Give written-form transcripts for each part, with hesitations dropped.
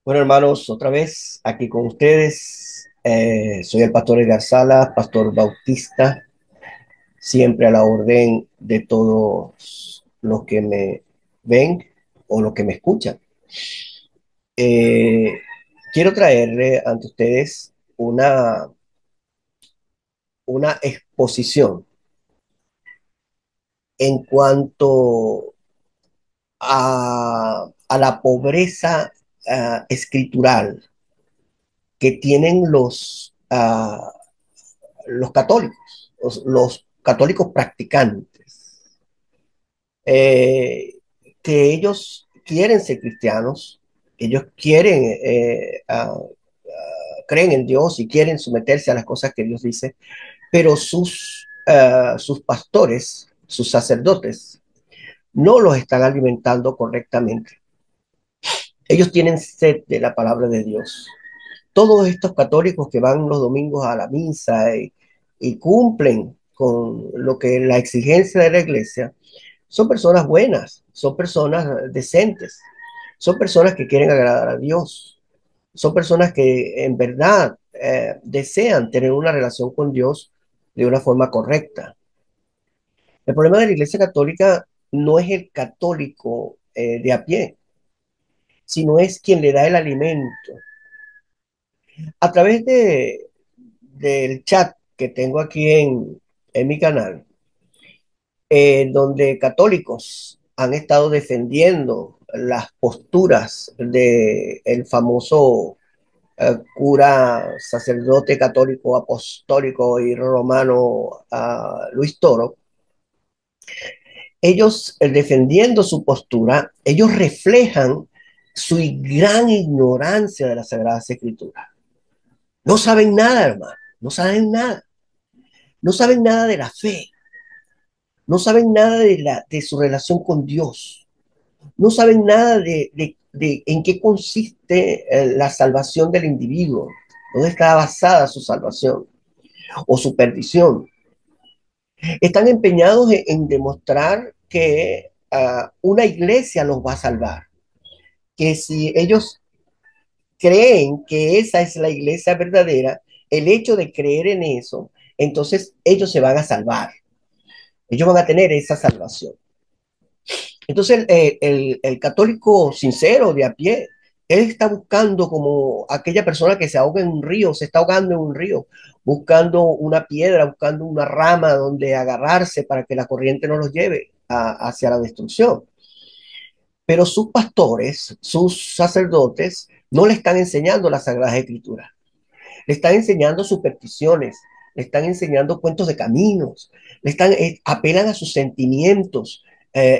Bueno, hermanos, otra vez aquí con ustedes. Soy el pastor Edgar Salas, pastor bautista, siempre a la orden de todos los que me ven o los que me escuchan. Eh, Quiero traerle ante ustedes una exposición en cuanto a la pobreza escritural que tienen los católicos, los católicos practicantes, eh, que ellos quieren ser cristianos, ellos quieren, creen en Dios y quieren someterse a las cosas que Dios dice, pero sus pastores, sus sacerdotes, no los están alimentando correctamente. Ellos tienen sed de la palabra de Dios. Todos estos católicos que van los domingos a la misa y cumplen con lo que la exigencia de la iglesia, son personas buenas, son personas decentes, son personas que quieren agradar a Dios, son personas que en verdad desean tener una relación con Dios de una forma correcta. El problema de la iglesia católica no es el católico de a pie, sino es quien le da el alimento. A través del chat que tengo aquí en mi canal, donde católicos han estado defendiendo las posturas del famoso cura, sacerdote católico, apostólico y romano Luis Toro. Ellos, defendiendo su postura, ellos reflejan su gran ignorancia de las Sagradas Escrituras. No saben nada, hermano, no saben nada. No saben nada de la fe, no saben nada de su relación con Dios, no saben nada de en qué consiste la salvación del individuo, dónde está basada su salvación o su perdición. Están empeñados en demostrar que una iglesia los va a salvar, que si ellos creen que esa es la iglesia verdadera, el hecho de creer en eso, entonces ellos se van a salvar, ellos van a tener esa salvación. Entonces el católico sincero de a pie, él está buscando como aquella persona que se ahoga en un río, se está ahogando en un río, buscando una piedra, buscando una rama donde agarrarse para que la corriente no los lleve hacia la destrucción. Pero sus pastores, sus sacerdotes, no le están enseñando las Sagradas Escrituras, le están enseñando supersticiones, le están enseñando cuentos de caminos, apelan a sus sentimientos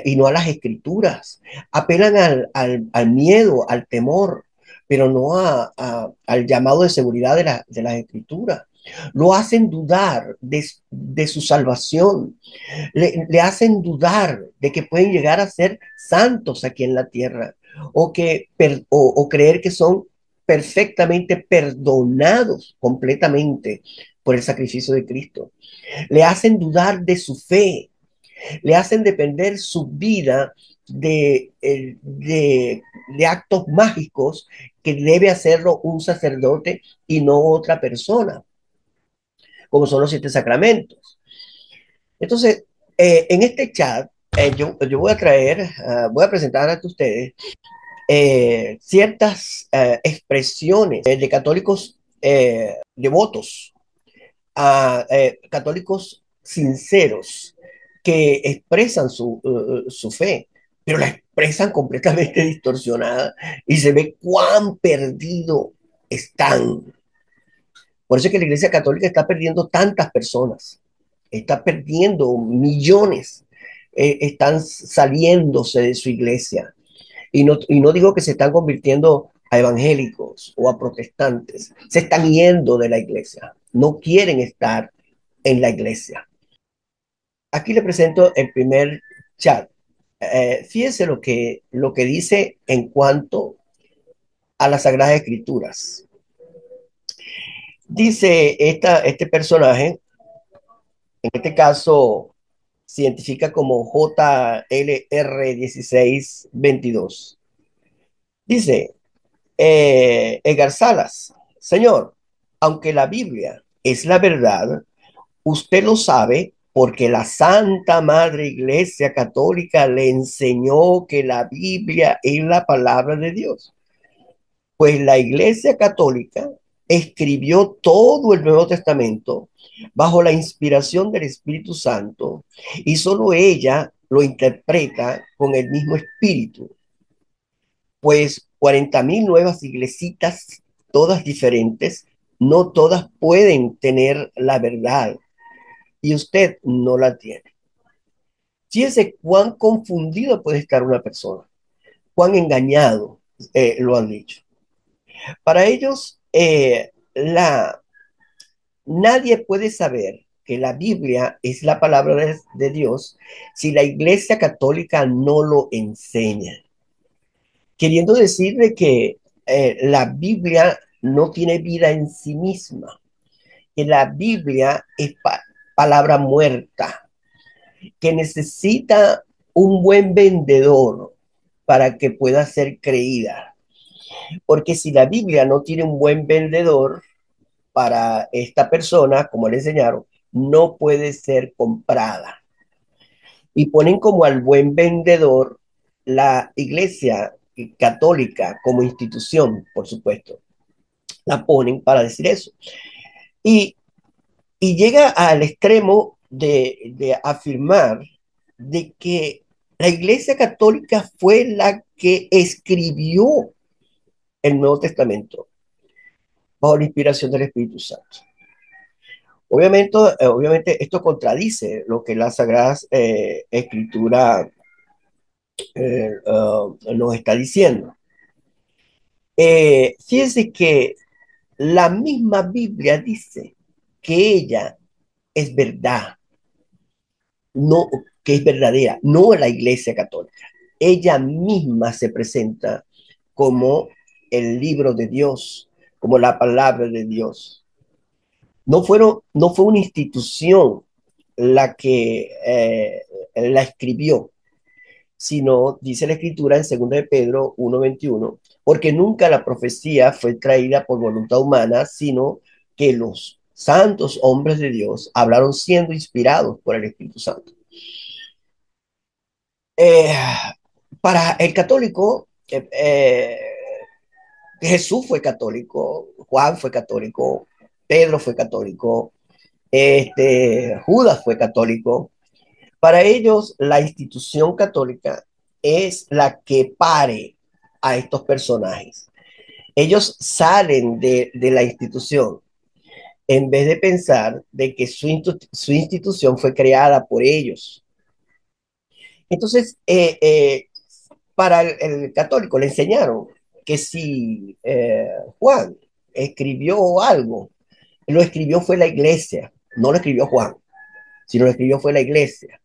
y no a las escrituras, apelan al miedo, al temor, pero no al llamado de seguridad de las escrituras. Lo hacen dudar de su salvación, le hacen dudar de que pueden llegar a ser santos aquí en la tierra o creer que son perfectamente perdonados completamente por el sacrificio de Cristo. Le hacen dudar de su fe, le hacen depender su vida de actos mágicos que debe hacerlo un sacerdote y no otra persona, como son los 7 sacramentos. Entonces, en este chat, yo voy a traer, voy a presentar ante ustedes ciertas expresiones de católicos devotos, católicos sinceros que expresan su fe, pero la expresan completamente distorsionada y se ve cuán perdido están. Por eso es que la Iglesia Católica está perdiendo tantas personas, está perdiendo millones, están saliéndose de su iglesia. Y no digo que se están convirtiendo a evangélicos o a protestantes, se están yendo de la iglesia, no quieren estar en la iglesia. Aquí le presento el primer chat. Fíjense lo que dice en cuanto a las Sagradas Escrituras. Dice este personaje, en este caso se identifica como JLR1622. Dice, Edgar Salas, señor, aunque la Biblia es la verdad, usted lo sabe porque la Santa Madre Iglesia Católica le enseñó que la Biblia es la palabra de Dios. Pues la Iglesia Católica escribió todo el Nuevo Testamento bajo la inspiración del Espíritu Santo y solo ella lo interpreta con el mismo espíritu. Pues 40.000 nuevas iglesitas, todas diferentes, no todas pueden tener la verdad y usted no la tiene. Fíjese cuán confundido puede estar una persona, cuán engañado lo han dicho. Para ellos, nadie puede saber que la Biblia es la palabra de Dios si la Iglesia Católica no lo enseña. Queriendo decir de que la Biblia no tiene vida en sí misma, que la Biblia es palabra muerta, que necesita un buen vendedor para que pueda ser creída. Porque si la Biblia no tiene un buen vendedor para esta persona, como le enseñaron, no puede ser comprada. Y ponen como al buen vendedor la iglesia católica como institución, por supuesto. La ponen para decir eso. Y, y llega al extremo de afirmar de que la iglesia católica fue la que escribió el Nuevo Testamento bajo la inspiración del Espíritu Santo. Obviamente esto contradice lo que la Sagrada Escritura nos está diciendo. Fíjense que la misma Biblia dice que ella es verdad, no, que es verdadera, no la Iglesia Católica. Ella misma se presenta como el libro de Dios, como la palabra de Dios. No fue una institución la que la escribió, sino, dice la escritura en 2 de Pedro 1:21, porque nunca la profecía fue traída por voluntad humana, sino que los santos hombres de Dios hablaron siendo inspirados por el Espíritu Santo. Eh, para el católico, Jesús fue católico, Juan fue católico, Pedro fue católico, Judas fue católico. Para ellos, la institución católica es la que pare a estos personajes. Ellos salen de la institución en vez de pensar de que su institución fue creada por ellos. Entonces, para el católico le enseñaron que si Juan escribió algo, lo escribió fue la iglesia, no lo escribió Juan, sino lo escribió fue la iglesia.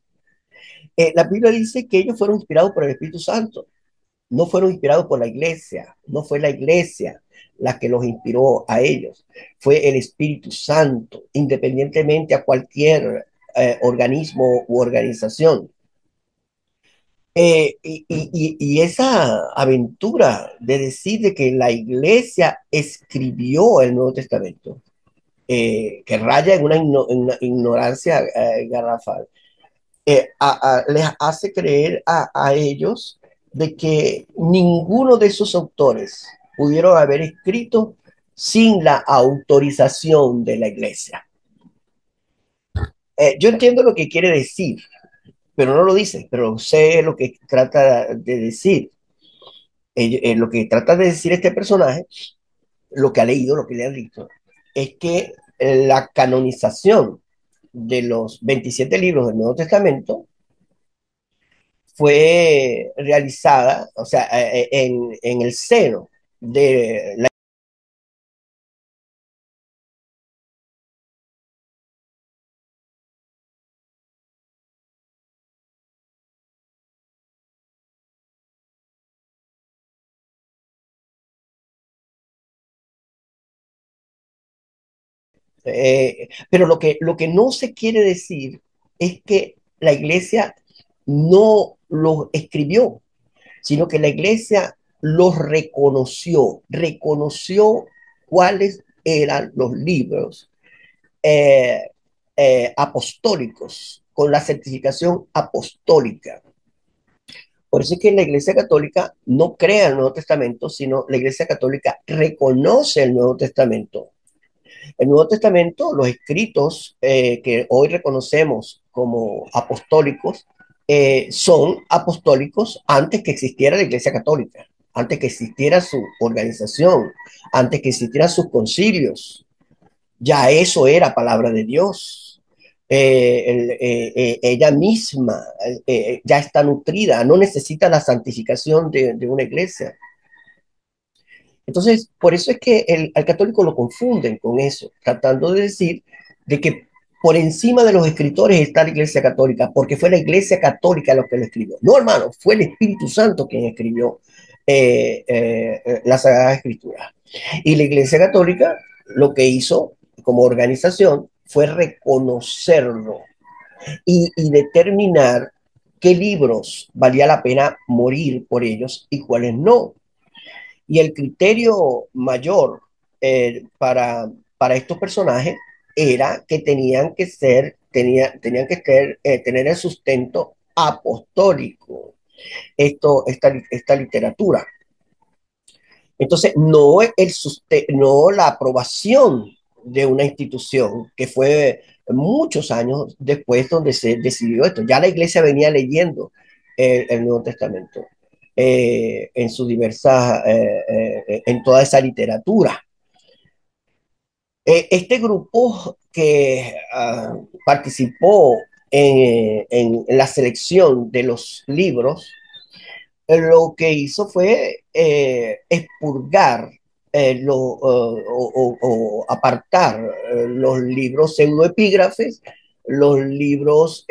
La Biblia dice que ellos fueron inspirados por el Espíritu Santo, no fueron inspirados por la iglesia, no fue la iglesia la que los inspiró a ellos, fue el Espíritu Santo, independientemente a cualquier organismo u organización. Y esa aventura de decir de que la iglesia escribió el Nuevo Testamento, que raya en una ignorancia garrafal, les hace creer a ellos de que ninguno de esos autores pudieron haber escrito sin la autorización de la iglesia. Yo entiendo lo que quiere decir, pero no lo dice, pero sé lo que trata de decir. Lo que trata de decir este personaje, lo que ha leído, lo que le ha dicho, es que la canonización de los 27 libros del Nuevo Testamento fue realizada, o sea, en el seno de la... pero lo que no se quiere decir es que la iglesia no lo escribió, sino que la iglesia los reconoció cuáles eran los libros eh, apostólicos, con la certificación apostólica. Por eso es que la Iglesia Católica no crea el Nuevo Testamento, sino la Iglesia Católica reconoce el Nuevo Testamento. El Nuevo Testamento, los escritos que hoy reconocemos como apostólicos, son apostólicos antes que existiera la Iglesia Católica, antes que existiera su organización, antes que existieran sus concilios. Ya eso era palabra de Dios. Ella misma ya está nutrida, no necesita la santificación de una iglesia. Entonces, por eso es que al católico lo confunden con eso, tratando de decir de que por encima de los escritores está la Iglesia Católica, porque fue la Iglesia Católica lo que lo escribió. No, hermano, fue el Espíritu Santo quien escribió la Sagrada Escritura. Y la Iglesia Católica lo que hizo como organización fue reconocerlo y determinar qué libros valía la pena morir por ellos y cuáles no. Y el criterio mayor para estos personajes era que tenían que tener el sustento apostólico, esta literatura. Entonces, no la aprobación de una institución que fue muchos años después donde se decidió esto. Ya la iglesia venía leyendo el Nuevo Testamento en sus diversas, en toda esa literatura. Este grupo que participó en la selección de los libros lo que hizo fue expurgar o apartar los libros pseudoepígrafes, los libros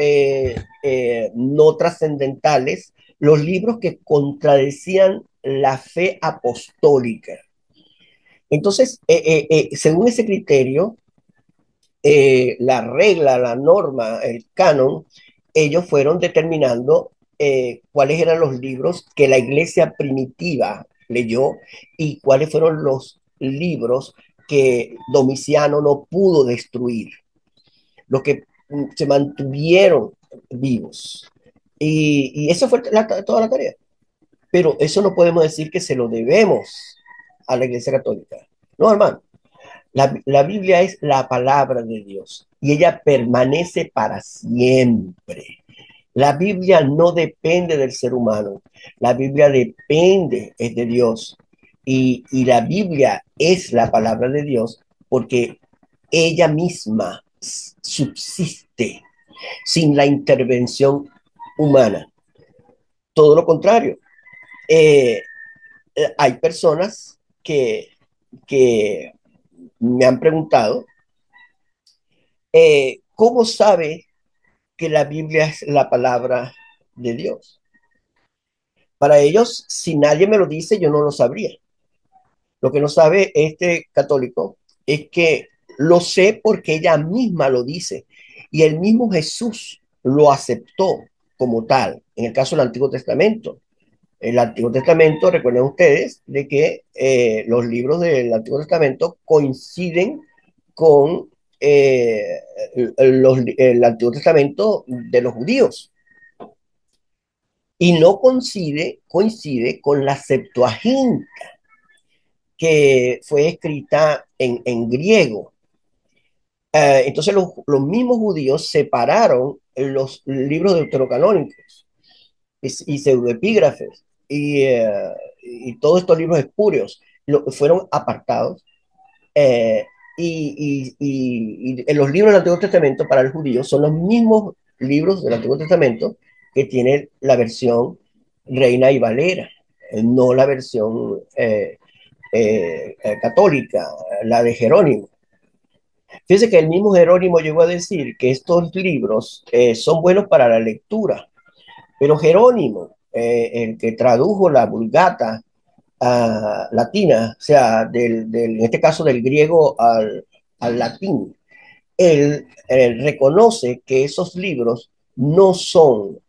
no trascendentales, los libros que contradecían la fe apostólica. Entonces, según ese criterio, la regla, la norma, el canon, ellos fueron determinando cuáles eran los libros que la iglesia primitiva leyó y cuáles fueron los libros que Domiciano no pudo destruir, los que se mantuvieron vivos. Y eso fue toda la tarea. Pero eso no podemos decir que se lo debemos a la iglesia católica. No, hermano. La Biblia es la palabra de Dios y ella permanece para siempre. La Biblia no depende del ser humano, la Biblia depende es de Dios y la Biblia es la palabra de Dios porque ella misma subsiste sin la intervención humana. Todo lo contrario, eh, hay personas que me han preguntado, ¿cómo sabe que la Biblia es la palabra de Dios? Para ellos, si nadie me lo dice, yo no lo sabría. Lo que no sabe este católico es que lo sé porque ella misma lo dice y el mismo Jesús lo aceptó como tal, en el caso del Antiguo Testamento. El Antiguo Testamento, recuerden ustedes, de que los libros del Antiguo Testamento coinciden con el Antiguo Testamento de los judíos y no coincide con la Septuaginta, que fue escrita en griego. Entonces los mismos judíos separaron los libros deuterocanónicos y pseudoepígrafes y todos estos libros espurios fueron apartados eh, y los libros del Antiguo Testamento para el judío son los mismos libros del Antiguo Testamento que tiene la versión Reina y Valera, no la versión católica, la de Jerónimo. Fíjense que el mismo Jerónimo llegó a decir que estos libros son buenos para la lectura, pero Jerónimo, el que tradujo la Vulgata latina, o sea, en este caso del griego al latín, él reconoce que esos libros no son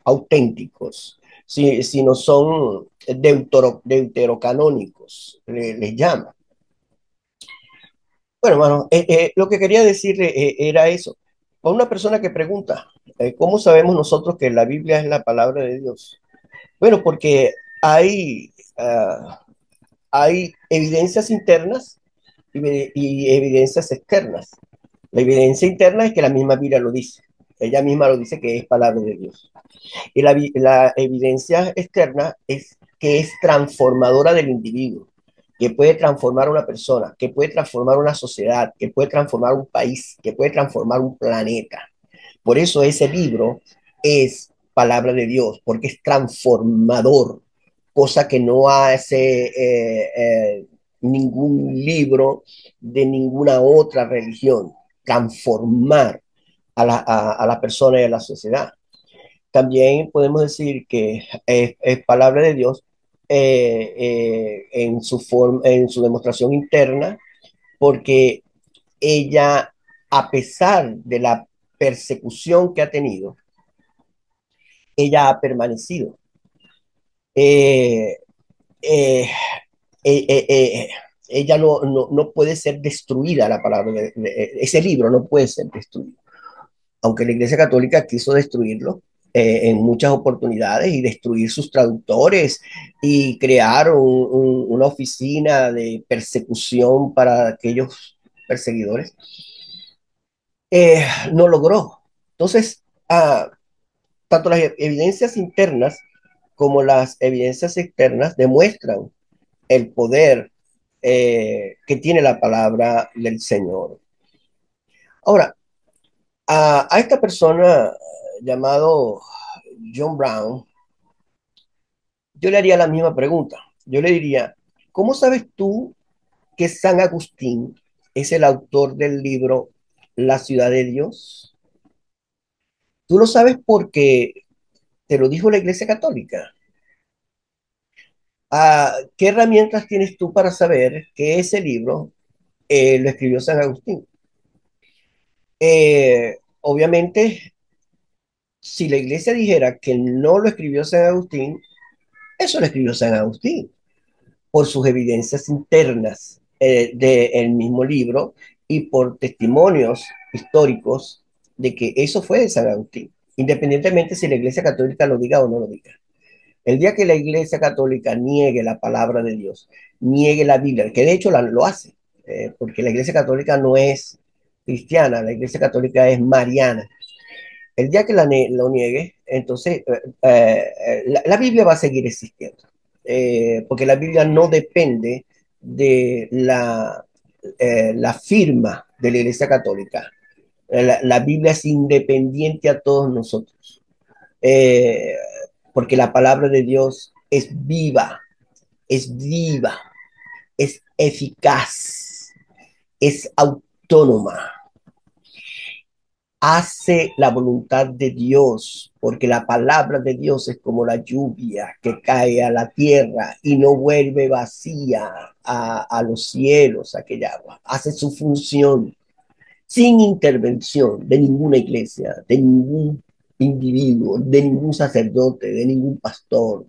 auténticos, sino son deuterocanónicos, les llama. Bueno, hermano, lo que quería decirle era eso. A una persona que pregunta, ¿cómo sabemos nosotros que la Biblia es la palabra de Dios? Bueno, porque hay evidencias internas y evidencias externas. La evidencia interna es que la misma Biblia lo dice. Ella misma lo dice que es palabra de Dios. Y la evidencia externa es que es transformadora del individuo, que puede transformar a una persona, que puede transformar una sociedad, que puede transformar un país, que puede transformar un planeta. Por eso ese libro es palabra de Dios, porque es transformador, cosa que no hace ningún libro de ninguna otra religión, transformar a la persona y a la sociedad. También podemos decir que es palabra de Dios en su demostración interna, porque ella, a pesar de la persecución que ha tenido, ella ha permanecido. Eh, eh, eh, eh, eh, ella no puede ser destruida, la palabra ese libro no puede ser destruido. Aunque la Iglesia Católica quiso destruirlo en muchas oportunidades y destruir sus traductores y crear una oficina de persecución para aquellos perseguidores, no logró. Entonces, tanto las evidencias internas como las evidencias externas demuestran el poder que tiene la palabra del Señor. Ahora, a esta persona llamado John Brown, yo le haría la misma pregunta. Yo le diría, ¿cómo sabes tú que San Agustín es el autor del libro La ciudad de Dios? Tú lo sabes porque te lo dijo la Iglesia Católica. ¿Qué herramientas tienes tú para saber que ese libro lo escribió San Agustín? Obviamente, si la Iglesia dijera que no lo escribió San Agustín, eso lo escribió San Agustín, por sus evidencias internas del mismo libro y por testimonios históricos de que eso fue de San Agustín, independientemente si la Iglesia Católica lo diga o no lo diga. El día que la Iglesia Católica niegue la palabra de Dios, niegue la Biblia, que de hecho lo hace, porque la Iglesia Católica no es cristiana, la Iglesia Católica es mariana. El día que lo niegue, entonces la Biblia va a seguir existiendo, porque la Biblia no depende de la firma de la Iglesia Católica. La Biblia es independiente a todos nosotros, eh, porque la palabra de Dios es viva, es eficaz, es autónoma, hace la voluntad de Dios, porque la palabra de Dios es como la lluvia que cae a la tierra y no vuelve vacía a los cielos, aquella agua, hace su función sin intervención de ninguna iglesia, de ningún individuo, de ningún sacerdote, de ningún pastor.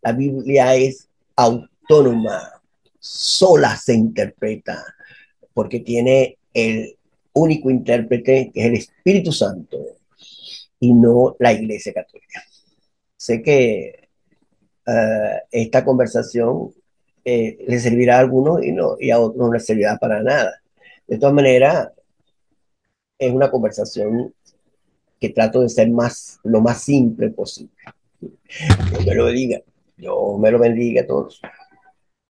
La Biblia es autónoma, sola se interpreta, porque tiene el único intérprete, que es el Espíritu Santo, y no la Iglesia Católica. Sé que esta conversación le servirá a algunos y a otros no les servirá para nada. De todas maneras, es una conversación que trato de ser lo más simple posible. Dios me lo bendiga. Dios me lo bendiga a todos.